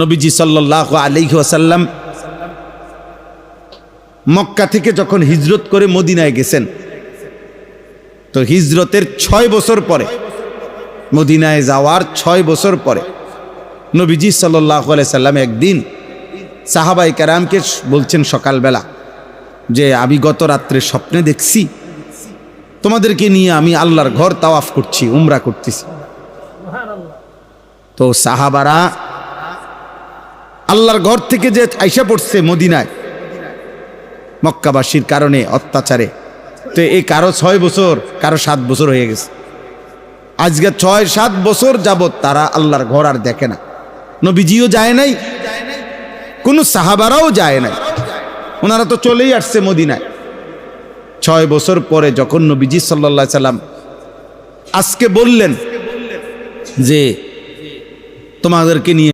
নবীজি সাল্লাল্লাহু আলাইহি ওয়াসাল্লাম মক্কা থেকে যখন হিজরত করে মদিনায় গেছেন, তো হিজরতের 6 বছর পরে, মদিনায় যাওয়ার 6 বছর পরে নবীজি সাল্লাল্লাহু আলাইহি সাল্লাম একদিন সাহাবায়ে কেরামকে বলছেন সকালবেলা যে আমি গত রাত্রে স্বপ্নে দেখছি তোমাদেরকে নিয়ে আমি আল্লাহর ঘর তাওয়াফ করছি, উমরা করতেছি। তো সাহাবারা আল্লাহর ঘর থেকে যে আইসা পড়ছে মদিনায় মক্কাবাসীর কারণে অত্যাচারে, তো এই কারো 6 বছর, কারো 7 বছর হয়ে গেছে। আজকে 6-7 বছর যাবত তারা আল্লাহর ঘর আর দেখে না। নবীজিও যায় নাই, কোন সাহাবারাও যায় নাই, ওনারা তো চলেই আসছে মদিনায়। 6 বছর পরে যখন নবীজি সাল্লাল্লাহু আলাইহি সাল্লাম আজকে বললেন যে তোমাদেরকে নিয়ে